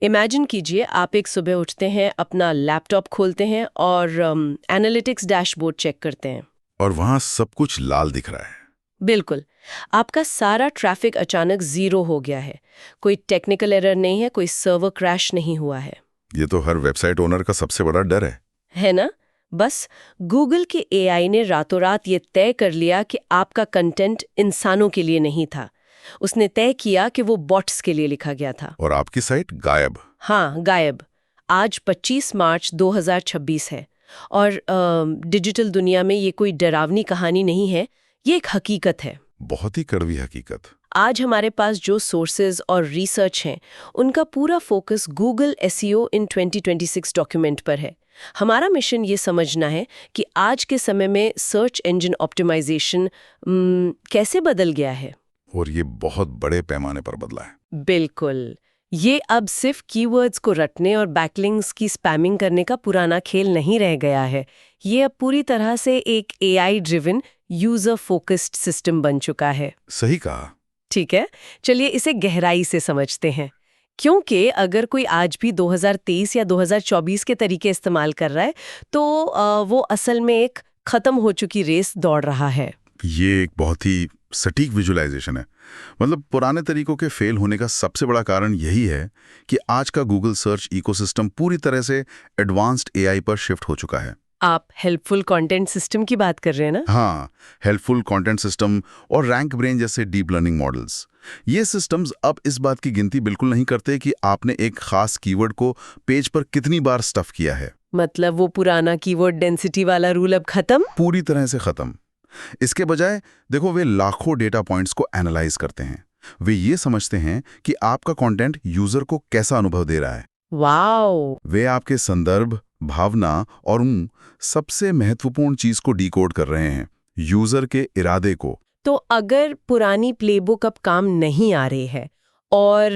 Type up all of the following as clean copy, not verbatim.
Imagine कीजिए आप एक सुबह उठते हैं, अपना लैपटॉप खोलते हैं और एनालिटिक्स डैशबोर्ड चेक करते हैं। और वहां सब कुछ लाल दिख रहा है। बिल्कुल। आपका सारा ट्रैफिक अचानक जीरो हो गया है। कोई टेक्निकल एरर नहीं है, कोई सर्वर क्रैश नहीं हुआ है। ये तो हर वेबसाइट ओनर का सबसे बड़ा डर है ना? बस गूगल के एआई ने रातों रात ये तय कर लिया कि आपका कंटेंट इंसानों के लिए नहीं था। उसने तय किया कि वो बॉट्स के लिए लिखा गया था। और आपकी साइट गायब। हाँ, गायब। आज 25 मार्च 2026 है और डिजिटल दुनिया में ये कोई डरावनी कहानी नहीं है, ये एक हकीकत है। बहुत ही कड़वी हकीकत। आज हमारे पास जो सोर्सेज और रिसर्च हैं, उनका पूरा फोकस गूगल एसईओ इन 2026 डॉक्यूमेंट पर है। हमारा मिशन ये समझना है कि आज के समय में सर्च इंजन ऑप्टिमाइजेशन कैसे बदल गया है। और ये बहुत बड़े पैमाने पर बदला है। बिल्कुल। ये अब सिर्फ कीवर्ड्स को रटने और बैकलिंक्स की स्पैमिंग करने का पुराना खेल नहीं रह गया है। ये अब पूरी तरह से एक AI driven user focused system बन चुका है। सही कहा। ठीक है, चलिए इसे गहराई से समझते हैं। क्योंकि अगर कोई आज भी 2023 या 2024 के तरीके इस्तेमाल कर रहा है, तो वो असल में एक खत्म हो चुकी रेस दौड़ रहा है। ये एक बहुत ही सटीक विजुअलाइजेशन है। मतलब पुराने तरीकों के फेल होने का सबसे बड़ा कारण यही है कि आज का गूगल सर्च इकोसिस्टम पूरी तरह से एडवांस्ड एआई पर शिफ्ट हो चुका है। आप हेल्पफुल कंटेंट सिस्टम की बात कर रहे हैं ना? हाँ, हेल्पफुल कंटेंट सिस्टम और रैंक ब्रेन जैसे डीप लर्निंग मॉडल्स। ये सिस्टम्स अब इस बात की गिनती बिल्कुल नहीं करते कि आपने एक खास कीवर्ड को पेज पर कितनी बार स्टफ किया है। मतलब वो पुराना कीवर्ड डेंसिटी वाला रूल अब खत्म? पूरी तरह से खत्म। इसके बजाय देखो, वे लाखों डेटा पॉइंट्स को एनालाइज करते हैं। वे ये समझते हैं कि आपका कंटेंट यूजर को कैसा अनुभव दे रहा है। वाओ! वे आपके संदर्भ, भावना और उन सबसे महत्वपूर्ण चीज को डिकोड कर रहे हैं, यूजर के इरादे को। तो अगर पुरानी प्लेबुक अब काम नहीं आ रही है और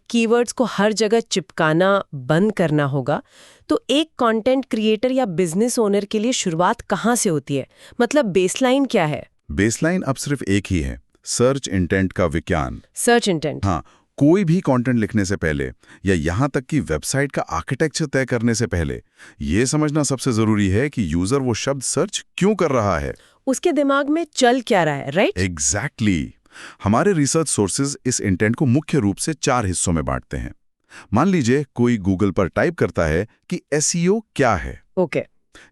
कीवर्ड्स को हर जगह चिपकाना बंद करना होगा, तो एक कंटेंट क्रिएटर या बिजनेस ओनर के लिए शुरुआत कहाँ से होती है? मतलब बेसलाइन क्या है? बेसलाइन अब सिर्फ एक ही है, सर्च इंटेंट का विज्ञान। Search intent. हाँ, कोई भी कंटेंट लिखने से पहले या यहाँ तक कि वेबसाइट का आर्किटेक्चर तय करने से पहले ये समझना सबसे जरूरी है कि यूजर वो शब्द सर्च क्यों कर रहा है, उसके दिमाग में चल क्या रहा है, राइट? एग्जैक्टली। हमारे रिसर्च सोर्सेज इस इंटेंट को मुख्य रूप से 4 हिस्सों में बांटते हैं। मान लीजिए कोई गूगल पर टाइप करता है कि एसईओ क्या है। ओके।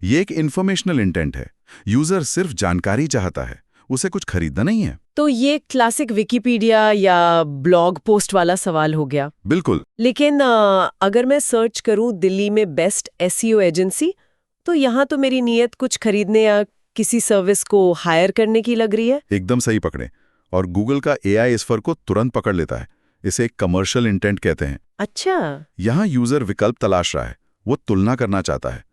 ये एक इंफॉर्मेशनल इंटेंट है। यूजर सिर्फ जानकारी चाहता है, उसे कुछ खरीदना नहीं है। तो ये क्लासिक विकिपीडिया या ब्लॉग पोस्ट वाला सवाल हो गया। बिल्कुल। लेकिन अगर मैं सर्च करूं दिल्ली में बेस्ट एसईओ एजेंसी, तो यहाँ तो मेरी नीयत कुछ खरीदने या किसी सर्विस को हायर करने की लग रही है। एकदम सही पकड़े। और गूगल का एआई इस फर्क को तुरंत पकड़ लेता है। इसे एक कमर्शियल इंटेंट कहते हैं। अच्छा। यहाँ यूजर विकल्प तलाश रहा है, वो तुलना करना चाहता है।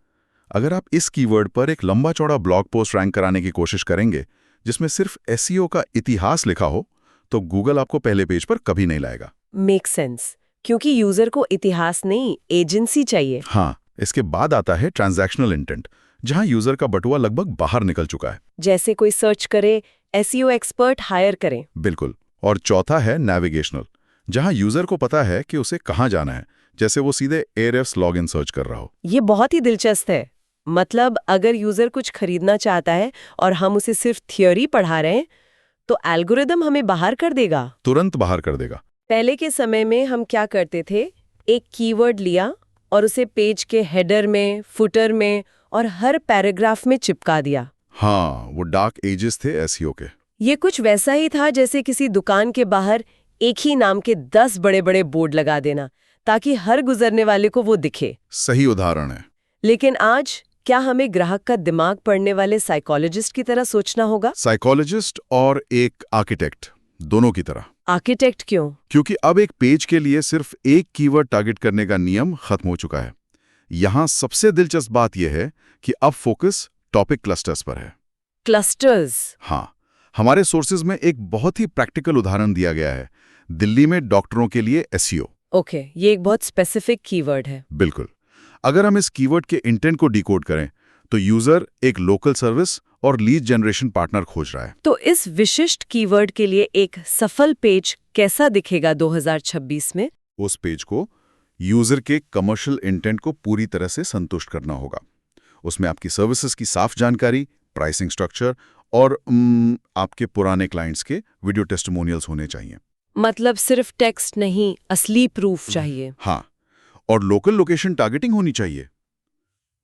अगर आप इस कीवर्ड पर एक लंबा चौड़ा ब्लॉग पोस्ट रैंक कराने की कोशिश करेंगे जिसमें सिर्फ एसईओ का इतिहास लिखा हो, तो गूगल आपको पहले पेज पर कभी नहीं लाएगा। मेक सेंस, क्योंकि यूजर को इतिहास नहीं, एजेंसी चाहिए। हाँ, इसके बाद आता है ट्रांजैक्शनल इंटेंट, जहां यूजर का बटुआ लगभग बाहर निकल चुका है। जैसे कोई सर्च करे एसईओ एक्सपर्ट हायर करें। बिल्कुल। और चौथा है नेविगेशनल, जहां यूजर को पता है कि उसे कहां जाना है, जैसे वो सीधे एयरएफ्स लॉगिन सर्च कर रहा हो। ये बहुत ही दिलचस्प है। मतलब अगर यूजर कुछ खरीदना चाहता है और हम उसे सिर्फ थियोरी पढ़ा रहे हैं, तो एल्गोरिदम हमें बाहर कर देगा, तुरंत बाहर कर देगा। पहले के समय में हम क्या करते थे, एक कीवर्ड लिया और उसे पेज के हेडर में, फुटर में और हर पैराग्राफ में चिपका दिया। हाँ, वो डार्क एजेस थे एसईओ के। ये कुछ वैसा ही था जैसे किसी दुकान के बाहर एक ही नाम के 10 बड़े-बड़े बोर्ड लगा देना, ताकि हर गुजरने वाले को वो दिखे। सही उदाहरण है। लेकिन आज क्या हमें ग्राहक का दिमाग पढ़ने वाले साइकोलॉजिस्ट की तरह सोचना होगा? साइकोलॉजिस्ट और एक आर्किटेक्ट, दोनों की तरह। आर्किटेक्ट क्यों? क्योंकि अब एक पेज के लिए सिर्फ एक कीवर्ड टारगेट करने का नियम खत्म हो चुका है। यहाँ सबसे दिलचस्प बात यह है कि अब फोकस टॉपिक क्लस्टर्स पर है। क्लस्टर्स? हाँ, हमारे सोर्सेज में एक बहुत ही प्रैक्टिकल उदाहरण दिया गया है। दिल्ली में डॉक्टरों के लिए एसईओ। ओके, ये एक बहुत स्पेसिफिक कीवर्ड है। बिल्कुल। अगर हम इस कीवर्ड के इंटेंट को डिकोड करें, तो यूजर एक लोकल सर्विस और लीड जनरेशन पार्टनर खोज रहा है। तो इस विशिष्ट कीवर्ड के लिए एक सफल पेज कैसा दिखेगा 2026 में? उस पेज को यूजर के कमर्शियल इंटेंट को पूरी तरह से संतुष्ट करना होगा। उसमें आपकी सर्विसेज की साफ जानकारी, प्राइसिंग स्ट्रक्चर और आपके पुराने क्लाइंट्स के वीडियो टेस्टिमोनियल्स होने चाहिए। मतलब सिर्फ टेक्स्ट नहीं, असली प्रूफ चाहिए। हाँ, और लोकल लोकेशन टारगेटिंग होनी चाहिए।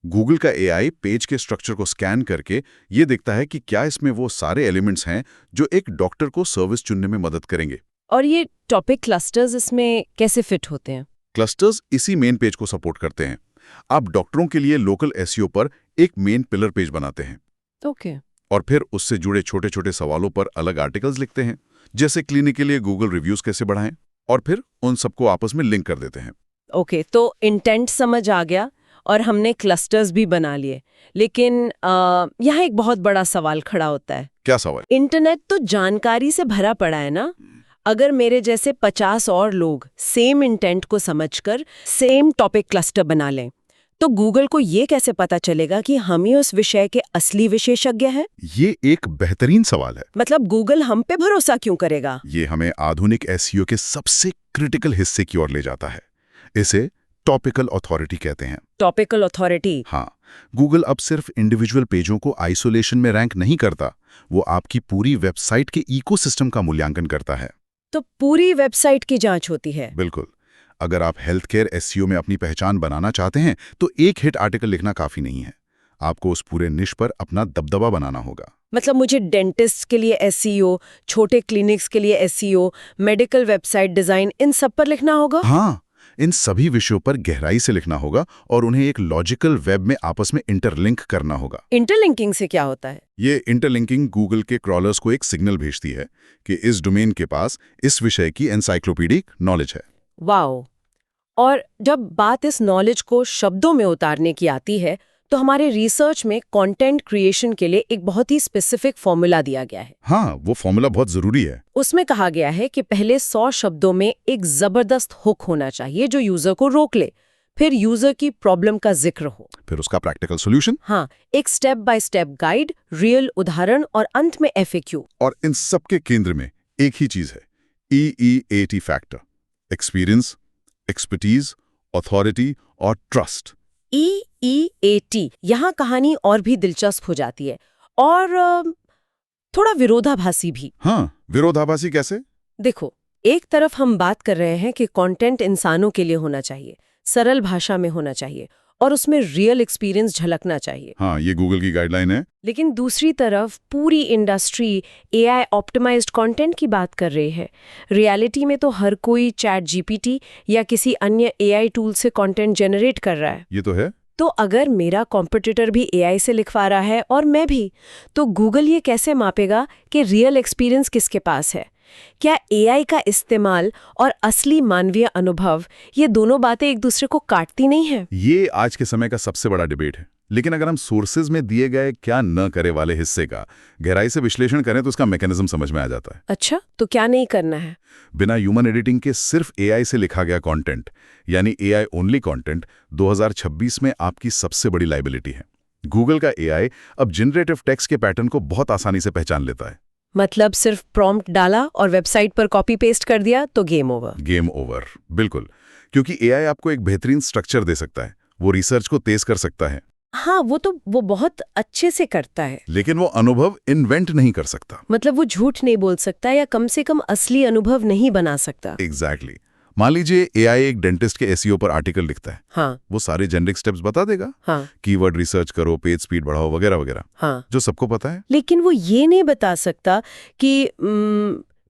गूगल का एआई पेज के स्ट्रक्चर को स्कैन करके ये देखता है कि क्या इसमें वो सारे एलिमेंट्स हैं जो एक डॉक्टर को सर्विस चुनने में मदद करेंगे। और ये टॉपिक क्लस्टर्स इसमें कैसे फिट होते हैं? क्लस्टर्स इसी मेन पेज को सपोर्ट करते हैं। आप डॉक्टरों के लिए लोकल एसईओ पर एक मेन पिलर पेज बनाते हैं। ओके। और फिर उससे जुड़े छोटे छोटे सवालों पर अलग आर्टिकल्स लिखते हैं, जैसे क्लिनिक के लिए गूगल रिव्यूज कैसे बढ़ाएं, और फिर उन सबको आपस में लिंक कर देते हैं। ओके, तो इंटेंट समझ आ गया और हमने क्लस्टर्स भी बना लिए, लेकिन यहाँ एक बहुत बड़ा सवाल खड़ा होता है। क्या सवाल? इंटरनेट तो जानकारी से भरा पड़ा है ना। अगर मेरे जैसे 50 और लोग सेम इंटेंट को समझकर सेम टॉपिक क्लस्टर बना लें, तो गूगल को ये कैसे पता चलेगा कि हम ही उस विषय के असली विशेषज्ञ हैं? ये एक बेहतरीन सवाल है। मतलब गूगल हम पे भरोसा क्यों करेगा? ये हमें आधुनिक एसईओ के सबसे क्रिटिकल हिस्से की ओर ले जाता है। इसे टॉपिकल अथॉरिटी कहते हैं। Topical authority? हाँ, गूगल अब सिर्फ इंडिविजुअल पेजों को आइसोलेशन में रैंक नहीं करता, वो आपकी पूरी वेबसाइट के इकोसिस्टम का मूल्यांकन करता है। तो पूरी वेबसाइट की जांच होती है? बिल्कुल। अगर आप हेल्थ केयर एसईओ में अपनी पहचान बनाना चाहते हैं तो एक हिट आर्टिकल लिखना काफी नहीं है, आपको उस पूरे निश पर अपना दबदबा बनाना होगा। मतलब मुझे डेंटिस्ट के लिए एसईओ, छोटे क्लिनिक्स के लिए एसईओ, मेडिकल वेबसाइट डिजाइन, इन सब पर लिखना होगा? हाँ, इन सभी विषयों पर गहराई से लिखना होगा और उन्हें एक लॉजिकल वेब में आपस में इंटरलिंक करना होगा। इंटरलिंकिंग से क्या होता है? ये इंटरलिंकिंग गूगल के क्रॉलर्स को एक सिग्नल भेजती है कि इस डोमेन के पास इस विषय की एनसाइक्लोपीडिक नॉलेज है। वाओ! और जब बात इस नॉलेज को शब्दों में उतारने की आती है, तो हमारे रिसर्च में कंटेंट क्रिएशन के लिए एक बहुत ही स्पेसिफिक फॉर्मूला दिया गया है। हाँ, वो फॉर्मूला बहुत जरूरी है। उसमें कहा गया है कि पहले 100 शब्दों में एक जबरदस्त हुक होना चाहिए जो यूजर को रोक ले, फिर यूजर की प्रॉब्लम का जिक्र हो, फिर उसका प्रैक्टिकल सॉल्यूशन। हाँ, एक step by step guide, real उदाहरण और अंत में FAQ। और इन सबके केंद्र में एक ही चीज है, EEAT factor: experience, expertise, authority और ट्रस्ट। EEAT। यहाँ कहानी और भी दिलचस्प हो जाती है और थोड़ा विरोधाभासी भी। हाँ, विरोधाभासी कैसे? देखो, एक तरफ हम बात कर रहे हैं कि कंटेंट इंसानों के लिए होना चाहिए, सरल भाषा में होना चाहिए और उसमें रियल एक्सपीरियंस झलकना चाहिए। हाँ, ये गूगल की गाइडलाइन है। लेकिन दूसरी तरफ पूरी इंडस्ट्री AI ऑप्टिमाइज्ड कंटेंट की बात कर रही है। रियलिटी में तो हर कोई ChatGPT या किसी अन्य AI टूल से कंटेंट जनरेट कर रहा है। ये तो है। तो अगर मेरा कॉम्पिटिटर भी AI से लिखवा रहा है और मैं भी, तो गूगल ये कैसे मापेगा कि रियल एक्सपीरियंस किसके पास है? क्या AI का इस्तेमाल और असली मानवीय अनुभव, ये दोनों बातें एक दूसरे को काटती नहीं है? ये आज के समय का सबसे बड़ा डिबेट है। लेकिन अगर हम सोर्सेज में दिए गए क्या न करे वाले हिस्से का गहराई से विश्लेषण करें तो उसका मैकेनिज्म समझ में आ जाता है। अच्छा, तो क्या नहीं करना है? बिना ह्यूमन एडिटिंग के सिर्फ AI से लिखा गया कंटेंट, यानी AI ओनली कंटेंट, 2026 में आपकी सबसे बड़ी लायबिलिटी है। गूगल का AI अब जनरेटिव टेक्स्ट के पैटर्न को बहुत आसानी से पहचान लेता है। मतलब सिर्फ प्रॉम्प्ट डाला और वेबसाइट पर कॉपी पेस्ट कर दिया तो गेम ओवर? गेम ओवर, बिल्कुल। क्योंकि AI आपको एक बेहतरीन स्ट्रक्चर दे सकता है, वो रिसर्च को तेज कर सकता है। हाँ, वो बहुत अच्छे से करता है, लेकिन वो अनुभव इन्वेंट नहीं कर सकता। मतलब वो झूठ नहीं बोल सकता या कम से कम असली अनुभव नहीं बना सकता। एग्जैक्टली। मान लीजिए AI एक डेंटिस्ट के SEO पर आर्टिकल लिखता है। हाँ, वो सारे जेनरिक स्टेप्स बता देगा। हाँ, कीवर्ड रिसर्च करो, पेज स्पीड बढ़ाओ, वगैरह वगैरह, हाँ, जो सबको पता है। लेकिन वो ये नहीं बता सकता कि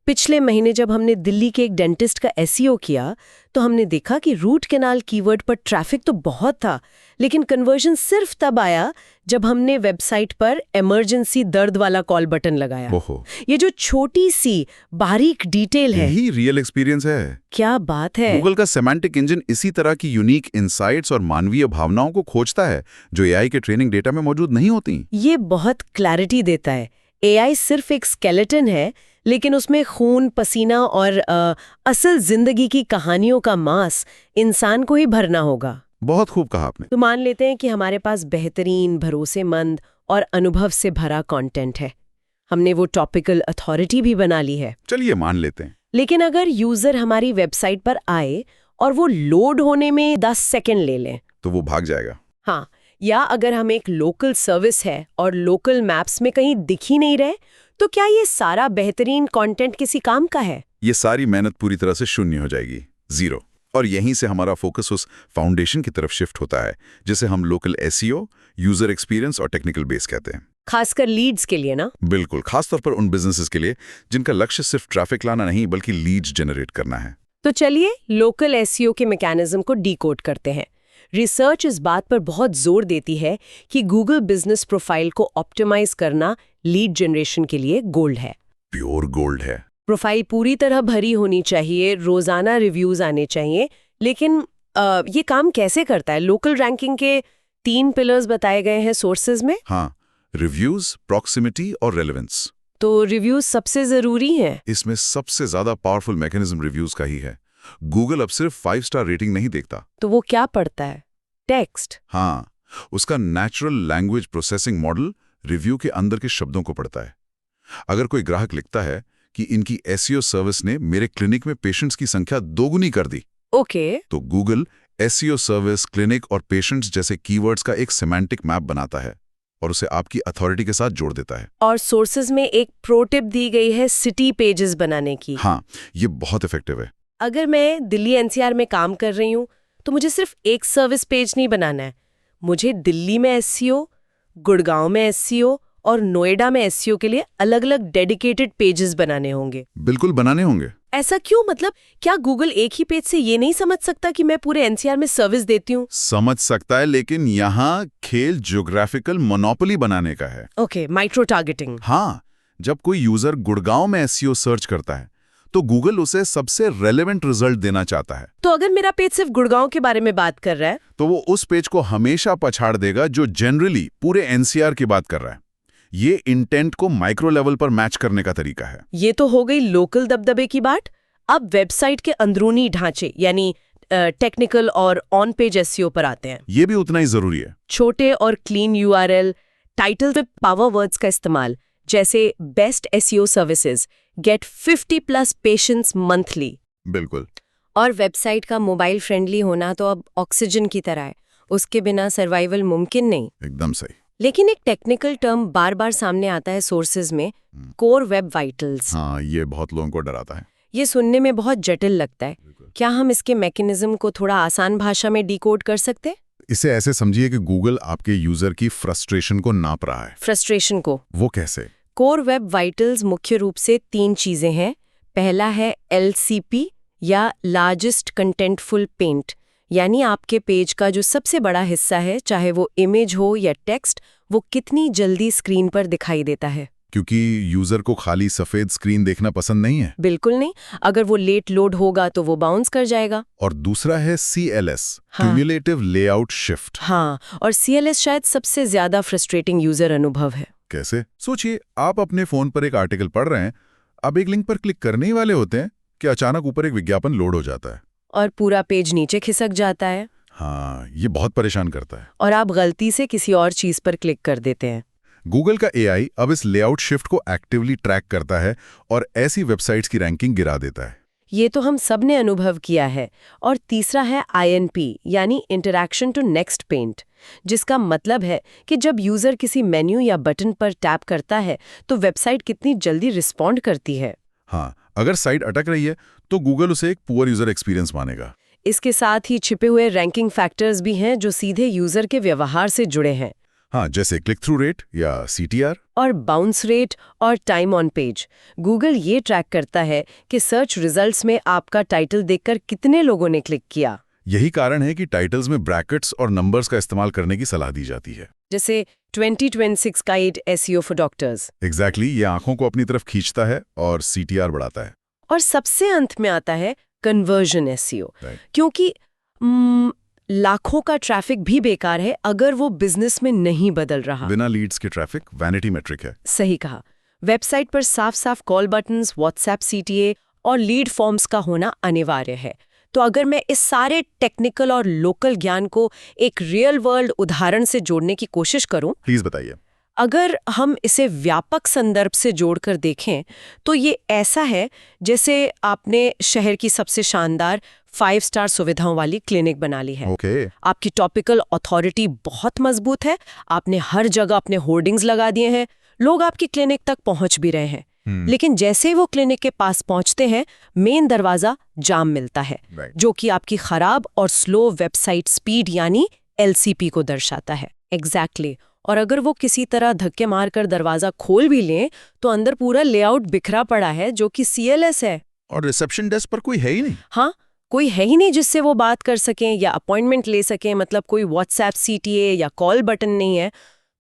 पिछले महीने जब हमने दिल्ली के एक डेंटिस्ट का SEO किया तो हमने देखा कि रूट कैनाल कीवर्ड पर ट्रैफिक तो बहुत था, लेकिन कन्वर्जन सिर्फ तब आया जब हमने वेबसाइट पर इमरजेंसी दर्द वाला कॉल बटन लगाया। ओहो, ये जो छोटी सी बारीक डिटेल है, यही रियल एक्सपीरियंस है। क्या बात है। गूगल का सेमांटिक इंजन इसी तरह की यूनिक इनसाइट्स और मानवीय भावनाओं को खोजता है जो AI के ट्रेनिंग डेटा में मौजूद नहीं होती। ये बहुत क्लैरिटी देता है। AI सिर्फ एक स्केलेटन है, लेकिन उसमें खून, पसीना और असल जिंदगी की कहानियों का मांस इंसान को ही भरना होगा। बहुत खूब कहा आपने। तो मान लेते हैं कि हमारे पास बेहतरीन, भरोसेमंद और अनुभव से भरा कंटेंट है। हमने वो टॉपिकल अथॉरिटी भी बना ली है। चलिए मान लेते हैं। लेकिन अगर यूजर हमारी वेबसाइट पर आए और वो लोड होने में 10 सेकंड ले लें तो वो भाग जाएगा। हाँ, या अगर हम एक लोकल सर्विस है और लोकल मैप्स में कहीं दिख ही नहीं रहे, तो क्या ये सारा बेहतरीन कंटेंट किसी काम का है? ये सारी मेहनत पूरी तरह से शून्य हो जाएगी, जीरो। और यहीं से हमारा फोकस उस फाउंडेशन की तरफ शिफ्ट होता है जिसे हम लोकल एसईओ, यूजर एक्सपीरियंस और टेक्निकल बेस कहते हैं। खासकर लीड्स के लिए ना? बिल्कुल, खासतौर पर उन बिजनेसेस के लिए जिनका लक्ष्य सिर्फ ट्रैफिक लाना नहीं बल्कि लीड्स जनरेट करना है। तो चलिए लोकल एसईओ के मैकेनिज्म को डीकोड करते हैं। रिसर्च इस बात पर बहुत जोर देती है कि गूगल बिजनेस प्रोफाइल को ऑप्टिमाइज करना लीड जनरेशन के लिए गोल्ड है। प्योर गोल्ड है। प्रोफाइल पूरी तरह भरी होनी चाहिए, रोजाना रिव्यूज आने चाहिए। लेकिन ये काम कैसे करता है? लोकल रैंकिंग के 3 पिलर्स बताए गए हैं सोर्सेज में। हाँ, रिव्यूज, प्रॉक्सिमिटी और रेलेवेंस। तो रिव्यूज सबसे जरूरी हैं। इसमें सबसे ज्यादा पावरफुल मैकेनिज्म रिव्यूज का ही है। गूगल अब सिर्फ 5 स्टार रेटिंग नहीं देखता। तो वो क्या पढ़ता है? टेक्स्ट। हाँ, उसका natural language processing model review के अंदर के शब्दों को पढ़ता है। अगर कोई ग्राहक लिखता है कि इनकी एसईओ सर्विस ने मेरे क्लिनिक में पेशेंट्स की संख्या 2 गुनी कर दी, ओके, तो गूगल एसईओ सर्विस, क्लिनिक और पेशेंट्स जैसे कीवर्ड्स का एक सेमेंटिक मैप बनाता है और उसे आपकी अथॉरिटी के साथ जोड़ देता है। और सोर्सेज में एक प्रो टिप दी गई है सिटी पेजेस बनाने की। हाँ, ये बहुत इफेक्टिव है। अगर मैं दिल्ली एनसीआर में काम कर रही हूँ तो मुझे सिर्फ एक सर्विस पेज नहीं बनाना है। मुझे दिल्ली में एसईओ, गुड़गांव में एसईओ और नोएडा में एसईओ के लिए अलग-अलग डेडिकेटेड पेजेस बनाने होंगे। बिल्कुल बनाने होंगे। ऐसा क्यों? मतलब क्या गूगल एक ही पेज से ये नहीं समझ सकता कि मैं पूरे एनसीआर में सर्विस देती हूँ? समझ सकता है, लेकिन यहाँ खेल ज्योग्राफिकल मोनोपोली बनाने का है। Okay, micro targeting. हाँ, जब कोई यूजर गुड़गांव में एसईओ सर्च करता है तो गूगल उसे सबसे रेलेवेंट रिजल्ट देना चाहता है। तो अगर मेरा पेज सिर्फ गुड़गांव के बारे में बात कर रहा है तो वो उस पेज को हमेशा पछाड़ देगा जो जनरली पूरे एनसीआर की बात कर रहा है। ये इंटेंट को माइक्रो लेवल पर मैच करने का तरीका है। ये तो हो गई लोकल दबदबे की बात। अब वेबसाइट के अंदरूनी ढांचे यानी टेक्निकल और ऑन पेज एसईओ पर आते हैं। ये भी उतना ही जरूरी है। छोटे और क्लीन यूआरएल, टाइटल पे पावर वर्ड्स का इस्तेमाल, जैसे best SEO services, get 50+ patients monthly. बिल्कुल। और वेबसाइट का मोबाइल फ्रेंडली होना तो अब ऑक्सीजन की तरह है, उसके बिना सर्वाइवल मुमकिन नहीं। एकदम सही। लेकिन एक टेक्निकल टर्म बार बार सामने आता है सोर्सेज में, कोर वेब वाइटल्स। हाँ, ये बहुत लोगों को डराता है। ये सुनने में बहुत जटिल लगता है। क्या हम इसके मैकेनिज्म को थोड़ा आसान भाषा में डिकोड कर सकते? इसे ऐसे समझिए कि गूगल आपके यूजर की फ्रस्ट्रेशन को नाप रहा है। फ्रस्ट्रेशन को? वो कैसे? कोर वेब वाइटल्स मुख्य रूप से 3 चीजें हैं। पहला है LCP या लार्जेस्ट कंटेंटफुल पेंट, यानी आपके पेज का जो सबसे बड़ा हिस्सा है, चाहे वो इमेज हो या टेक्स्ट, वो कितनी जल्दी स्क्रीन पर दिखाई देता है। क्योंकि यूजर को खाली सफेद स्क्रीन देखना पसंद नहीं है। बिल्कुल नहीं, अगर वो लेट लोड होगा तो वो बाउंस कर जाएगा। और दूसरा है CLS, हाँ। Cumulative layout shift. हाँ, और CLS शायद सबसे ज्यादा फ्रस्ट्रेटिंग यूजर अनुभव है। कैसे? सोचिए, आप अपने फोन पर एक आर्टिकल पढ़ रहे हैं, अब एक लिंक पर क्लिक करने ही वाले होते हैं कि अचानक ऊपर एक विज्ञापन लोड हो जाता है और पूरा पेज नीचे खिसक जाता है। हाँ, ये बहुत परेशान करता है। और आप गलती से किसी और चीज पर क्लिक कर देते हैं। गूगल का AI अब इस लेआउट शिफ्ट को एक्टिवली ट्रैक करता है और ऐसी वेबसाइट्स की रैंकिंग गिरा देता है। ये तो हम सब ने अनुभव किया है। और तीसरा है INP यानी इंटरैक्शन टू नेक्स्ट पेंट, जिसका मतलब है कि जब यूजर किसी मेन्यू या बटन पर टैप करता है तो वेबसाइट कितनी जल्दी रिस्पॉन्ड करती है। हाँ, अगर साइट अटक रही है तो गूगल उसे एक पुअर यूजर एक्सपीरियंस मानेगा। इसके साथ ही छिपे हुए रैंकिंग फैक्टर्स भी हैं जो सीधे यूजर के व्यवहार से जुड़े हैं। हाँ, जैसे क्लिक थ्रू रेट या CTR और बाउंस रेट और टाइम ऑन पेज। गूगल ये ट्रैक करता है कि सर्च रिजल्ट्स में आपका टाइटल देखकर कितने लोगों ने क्लिक किया। यही कारण है कि टाइटल्स में ब्रैकेट्स और नंबर्स का इस्तेमाल करने की सलाह दी जाती है। जैसे 2026 guide SEO for doctors. Exactly, ये आंखों को अपनी तरफ खींचता है और CTR बढ़ाता है। और सबसे अंत में आता है कन्वर्जन SEO, क्योंकि लाखों का ट्रैफिक भी बेकार है अगर वो बिजनेस में नहीं बदल रहा। बिना लीड्स के ट्रैफिक वैनिटी मेट्रिक है। सही कहा। वेबसाइट पर साफ साफ कॉल बटन्स, व्हाट्सएप CTA और लीड फॉर्म्स का होना अनिवार्य है। तो अगर मैं इस सारे टेक्निकल और लोकल ज्ञान को एक रियल वर्ल्ड उदाहरण से जोड़ने की कोशिश करूं, प्लीज बताइए। अगर हम इसे व्यापक संदर्भ से जोड़कर देखें तो ये ऐसा है जैसे आपने शहर की सबसे शानदार 5 स्टार सुविधाओं वाली क्लिनिक बना ली है। ओके। आपकी टॉपिकल अथॉरिटी बहुत मजबूत है, आपने हर जगह अपने होर्डिंग्स लगा दिए हैं, लोग आपकी क्लिनिक तक पहुंच भी रहे हैं। लेकिन जैसे ही वो क्लिनिक के पास पहुंचते हैं, मेन दरवाजा जाम मिलता है, जो कि आपकी खराब और स्लो वेबसाइट स्पीड यानी LCP को दर्शाता है। एग्जैक्टली। और अगर वो किसी तरह धक्के मारकर दरवाजा खोल भी लें तो अंदर पूरा लेआउट बिखरा पड़ा है जो कि CLS है। और रिसेप्शन डेस्क पर कोई है ही नहीं। हाँ, कोई है ही नहीं जिससे वो बात कर सकें या अपॉइंटमेंट ले सकें, मतलब कोई WhatsApp CTA या कॉल बटन नहीं है।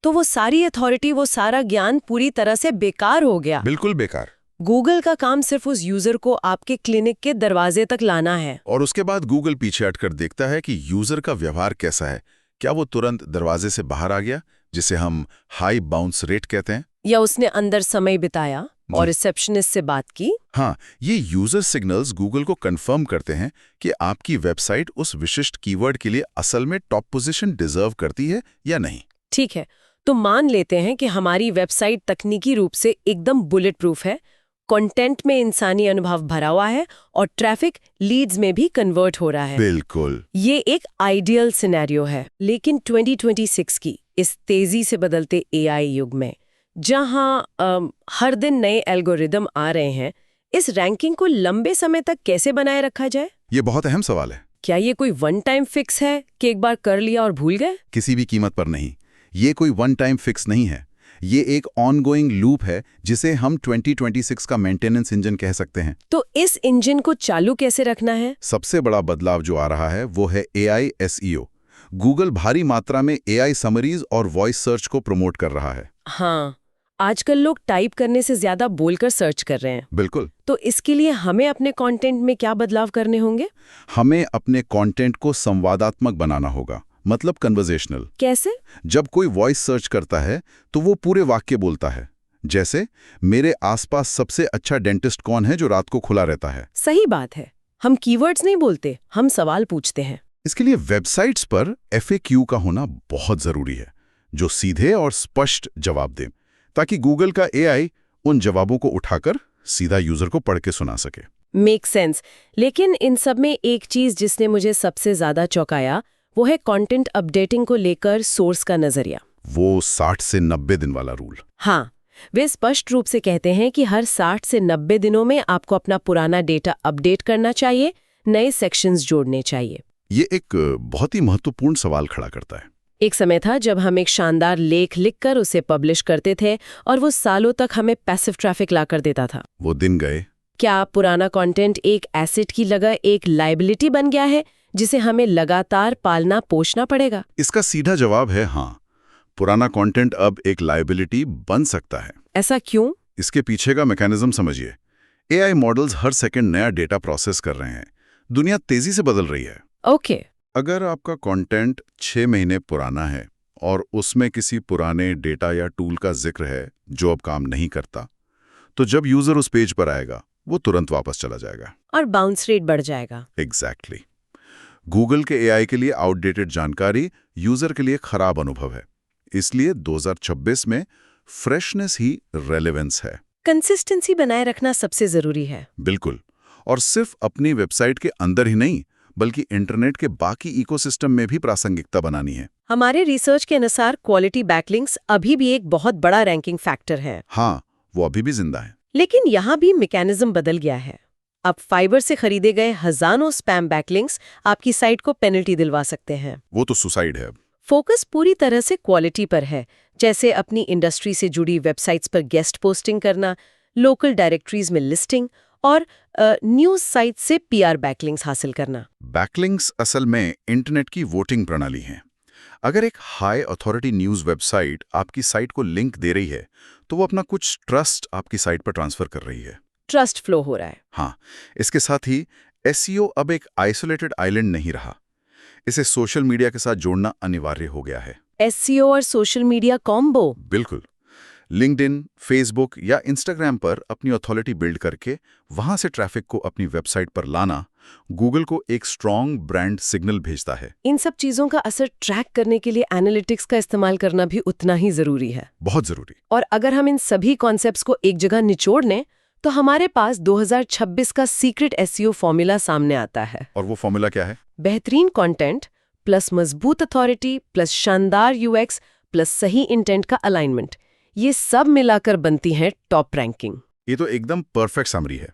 तो वो सारी अथॉरिटी, वो सारा ज्ञान पूरी तरह से बेकार हो गया। बिल्कुल बेकार। गूगल का काम सिर्फ उस यूजर को आपके क्लिनिक के दरवाजे तक लाना है। और उसके बाद गूगल पीछे हटकर देखता है कि यूजर का व्यवहार कैसा है। क्या वो तुरंत दरवाजे से बाहर आ गया, जिसे हम हाई बाउंस रेट कहते हैं, या उसने अंदर समय बिताया और रिसेप्शनिस्ट से बात की। हाँ, ये यूजर सिग्नल्स गूगल को कंफर्म करते हैं कि आपकी वेबसाइट उस विशिष्ट कीवर्ड के लिए असल में टॉप पोजीशन डिजर्व करती है या नहीं। ठीक है, तो मान लेते हैं कि हमारी वेबसाइट तकनीकी रूप से एकदम बुलेट प्रूफ है, कंटेंट में इंसानी अनुभव भरा हुआ है और ट्रैफिक लीड्स में भी कन्वर्ट हो रहा है। बिल्कुल। ये एक आइडियल सिनेरियो है। लेकिन 2026 की इस तेजी से बदलते AI युग में, जहां हर दिन नए एल्गोरिदम आ रहे हैं, इस रैंकिंग को लंबे समय तक कैसे बनाए रखा जाए? ये बहुत अहम सवाल है। क्या ये कोई वन टाइम फिक्स है कि एक बार कर लिया और भूल गए? किसी भी कीमत पर नहीं। ये कोई वन टाइम फिक्स नहीं है। ये एक ऑनगोइंग लूप है, जिसे हम 2026 का मेंटेनेंस इंजन कह सकते हैं। तो इस इंजन को चालू कैसे रखना है? सबसे बड़ा बदलाव जो आ रहा है वो है AI SEO। गूगल भारी मात्रा में AI समरीज और वॉइस सर्च को प्रमोट कर रहा है। हाँ, आजकल लोग टाइप करने से ज्यादा बोलकर सर्च कर रहे हैं। बिल्कुल। तो इसके लिए हमें अपने कंटेंट में क्या बदलाव करने होंगे? हमें अपने कंटेंट को संवादात्मक बनाना होगा, मतलब कन्वर्सेशनल। कैसे? जब कोई वॉइस सर्च करता है तो वो पूरे वाक्य बोलता है, जैसे मेरे आसपास सबसे अच्छा डेंटिस्ट कौन है जो रात को खुला रहता है। सही बात है। हम कीवर्ड्स नहीं बोलते, हम सवाल पूछते हैं। इसके लिए वेबसाइट्स पर FAQ का होना बहुत जरूरी है, जो सीधे और स्पष्ट जवाब दे, ताकि गूगल का AI उन जवाबों को उठाकर सीधा यूजर को पढ़ के सुना सके। Make sense. लेकिन इन सब में एक चीज जिसने मुझे सबसे ज्यादा चौंकाया, वो है कंटेंट अपडेटिंग को लेकर सोर्स का नजरिया। वो 60 से 90 दिन वाला रूल। हाँ, वे स्पष्ट रूप से कहते हैं कि हर 60 से 90 दिनों में आपको अपना पुराना डेटा अपडेट करना चाहिए, नए सेक्शंस जोड़ने चाहिए। ये एक बहुत ही महत्वपूर्ण सवाल खड़ा करता है। एक समय था जब हम एक शानदार लेख लिखकर उसे पब्लिश करते थे और वो सालों तक हमें पैसिव ट्रैफिक ला कर देता था। वो दिन गए। क्या पुराना कंटेंट एक एसेट की जगह एक लायबिलिटी बन गया है, जिसे हमें लगातार पालना पोषना पड़ेगा? इसका सीधा जवाब है हाँ। पुराना कंटेंट अब एक लायबिलिटी बन सकता है। ऐसा क्यों? इसके पीछे का मैकेनिज्म समझिए। AI मॉडल्स हर सेकंड नया डेटा प्रोसेस कर रहे हैं। दुनिया तेजी से बदल रही है। ओके। अगर आपका कंटेंट 6 महीने पुराना है और उसमें किसी पुराने डेटा या टूल का जिक्र है जो अब काम नहीं करता, तो जब यूजर उस पेज पर आएगा वो तुरंत वापस चला जाएगा और बाउंस रेट बढ़ जाएगा। एग्जैक्टली। गूगल के AI के लिए आउटडेटेड जानकारी यूजर के लिए खराब अनुभव है। इसलिए 2026 में फ्रेशनेस ही रेलेवेंस है। कंसिस्टेंसी बनाए रखना सबसे जरूरी है। बिल्कुल। और सिर्फ अपनी वेबसाइट के अंदर ही नहीं, बल्कि इंटरनेट के बाकी इकोसिस्टम में भी प्रासंगिकता बनानी है। हमारे रिसर्च के अनुसार क्वालिटी बैकलिंक्स अभी भी एक बहुत बड़ा रैंकिंग फैक्टर है। हाँ, वो अभी भी जिंदा है। लेकिन यहाँ भी मैकेनिज्म बदल गया है। अब फाइबर से खरीदे गए हजारों स्पैम बैकलिंक्स आपकी साइट को पेनल्टी दिलवा सकते हैं। वो तो सुसाइड है। फोकस पूरी तरह से क्वालिटी पर है, जैसे अपनी इंडस्ट्री से जुड़ी वेबसाइट्स पर गेस्ट पोस्टिंग करना, लोकल डायरेक्टरीज में लिस्टिंग और न्यूज साइट से PR बैकलिंक्स हासिल करना। बैकलिंक्स असल में इंटरनेट की वोटिंग प्रणाली है। अगर एक हाई अथॉरिटी न्यूज वेबसाइट आपकी साइट को लिंक दे रही है, तो वो अपना कुछ ट्रस्ट आपकी साइट पर ट्रांसफर कर रही है। ट्रस्ट फ्लो हो रहा है। हाँ, इसके साथ ही SEO अब एक आइसोलेटेड आइलैंड नहीं रहा। इसे सोशल मीडिया के साथ जोड़ना अनिवार्य हो गया है। SEO और सोशल मीडिया कॉम्बो। बिल्कुल। लिंक्डइन, फेसबुक या इंस्टाग्राम पर अपनी अथॉरिटी बिल्ड करके वहां से ट्रैफिक को अपनी वेबसाइट पर लाना गूगल को एक स्ट्रॉन्ग ब्रांड सिग्नल भेजता है। इन सब चीजों का असर ट्रैक करने के लिए एनालिटिक्स का इस्तेमाल करना भी उतना ही जरूरी है। बहुत जरूरी। और अगर हम इन सभी कॉन्सेप्ट्स को एक जगह निचोड़ लें, तो हमारे पास 2026 का सीक्रेट एसईओ फॉर्मूला सामने आता है। और वो फॉर्मूला क्या है? बेहतरीन कंटेंट प्लस मजबूत अथॉरिटी प्लस शानदार यूएक्स प्लस सही इंटेंट का अलाइनमेंट, ये सब मिलाकर बनती है टॉप रैंकिंग। ये तो एकदम परफेक्ट समरी है।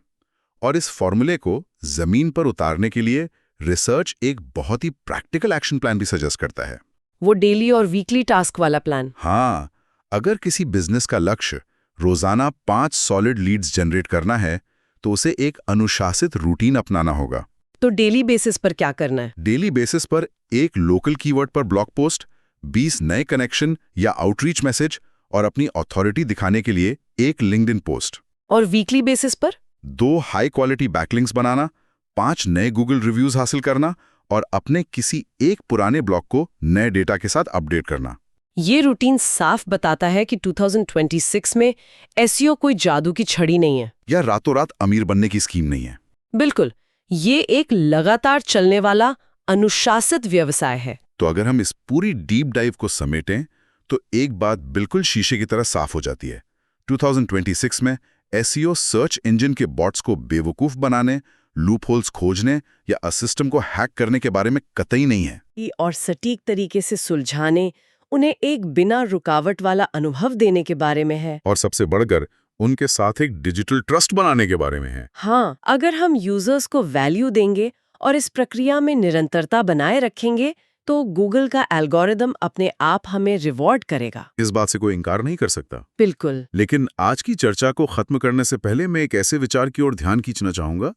और इस फॉर्मूले को जमीन पर उतारने के लिए रिसर्च एक बहुत ही प्रैक्टिकल एक्शन प्लान भी सजेस्ट करता है। वो डेली और वीकली टास्क वाला प्लान। हाँ, अगर किसी बिजनेस का लक्ष्य रोजाना 5 सॉलिड लीड्स जनरेट करना है तो उसे एक अनुशासित रूटीन अपनाना होगा। तो डेली बेसिस पर क्या करना है? डेली बेसिस पर एक लोकल कीवर्ड पर ब्लॉग पोस्ट, 20 नए कनेक्शन या आउटरीच मैसेज और अपनी अथॉरिटी दिखाने के लिए एक लिंक्डइन पोस्ट। और वीकली बेसिस पर 2 हाई क्वालिटी बैकलिंक्स बनाना, 5 नए गूगल रिव्यूज हासिल करना और अपने किसी एक पुराने ब्लॉग को नए डेटा के साथ अपडेट करना। ये रूटीन साफ बताता है कि 2026 में एसईओ कोई जादू की छड़ी नहीं है या रातों रात अमीर बनने की स्कीम नहीं है। बिल्कुल, ये एक लगातार चलने वाला अनुशासित व्यवसाय है। तो अगर हम इस पूरी डीप डाइव को समेटें तो एक बात बिल्कुल शीशे की तरह साफ हो जाती है। 2026 में एसईओ सर्च इंजन के बॉट्स को बेवकूफ बनाने, लूपहोल्स खोजने या सिस्टम को हैक करने के बारे में कतई नहीं है। और सटीक तरीके से सुलझाने, उन्हें एक बिना रुकावट वाला अनुभव देने के बारे में है। और सबसे बढ़कर उनके साथ एक डिजिटल ट्रस्ट बनाने के बारे में है। हाँ, अगर हम यूजर्स को वैल्यू देंगे और इस प्रक्रिया में निरंतरता बनाए रखेंगे तो गूगल का एल्गोरिदम अपने आप हमें रिवॉर्ड करेगा। इस बात से कोई इंकार नहीं कर सकता। बिल्कुल। लेकिन आज की चर्चा को खत्म करने से पहले मैं एक ऐसे विचार की ओर ध्यान खींचना चाहूंगा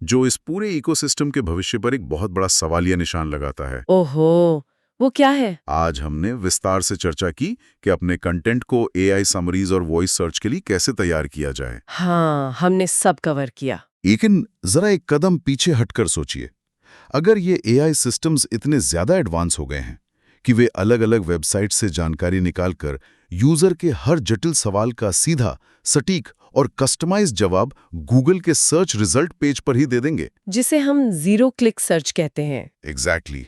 जो इस पूरे इकोसिस्टम के भविष्य पर एक बहुत बड़ा सवालिया निशान लगाता है। ओहो, वो क्या है? आज हमने विस्तार से चर्चा की कि अपने कंटेंट को एआई समरीज और वॉइस सर्च के लिए कैसे तैयार किया जाए। हाँ, हमने सब कवर किया। लेकिन जरा एक कदम पीछे हटकर सोचिए, अगर ये एआई सिस्टम्स इतने ज्यादा एडवांस हो गए हैं कि वे अलग-अलग वेबसाइट से जानकारी निकालकर यूजर के हर जटिल सवाल का सीधा, सटीक और कस्टमाइज्ड जवाब गूगल के सर्च रिजल्ट पेज पर ही दे देंगे, जिसे हम जीरो क्लिक सर्च कहते हैं। एग्जैक्टली।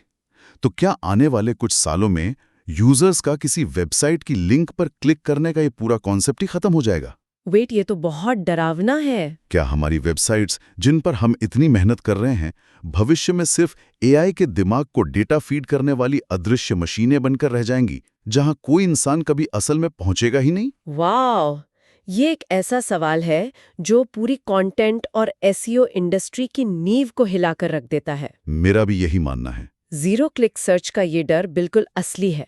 तो क्या आने वाले कुछ सालों में यूजर्स का किसी वेबसाइट की लिंक पर क्लिक करने का ये पूरा कॉन्सेप्ट ही खत्म हो जाएगा? वेट, ये तो बहुत डरावना है। क्या हमारी वेबसाइट्स जिन पर हम इतनी मेहनत कर रहे हैं भविष्य में सिर्फ एआई के दिमाग को डेटा फीड करने वाली अदृश्य मशीनें बनकर रह जाएंगी, जहां कोई इंसान कभी असल में पहुंचेगा ही नहीं? वाह, ये एक ऐसा सवाल है जो पूरी कंटेंट और एसईओ इंडस्ट्री की नींव को हिलाकर रख देता है। मेरा भी यही मानना है। जीरो क्लिक सर्च का ये डर बिल्कुल असली है।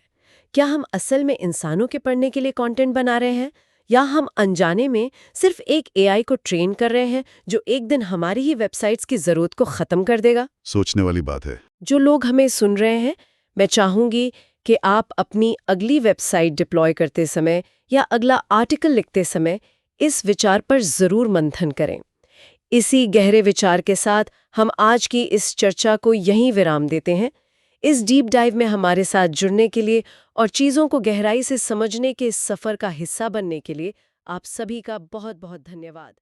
क्या हम असल में इंसानों के पढ़ने के लिए कंटेंट बना रहे हैं या हम अनजाने में सिर्फ एक एआई को ट्रेन कर रहे हैं जो एक दिन हमारी ही वेबसाइट्स की जरूरत को खत्म कर देगा? सोचने वाली बात है। जो लोग हमें सुन रहे हैं, मैं चाहूंगी कि आप अपनी अगली वेबसाइट डिप्लॉय करते समय या अगला आर्टिकल लिखते समय इस विचार पर जरूर मंथन करें। इसी गहरे विचार के साथ हम आज की इस चर्चा को यहीं विराम देते हैं। इस डीप डाइव में हमारे साथ जुड़ने के लिए और चीज़ों को गहराई से समझने के इस सफ़र का हिस्सा बनने के लिए आप सभी का बहुत बहुत धन्यवाद।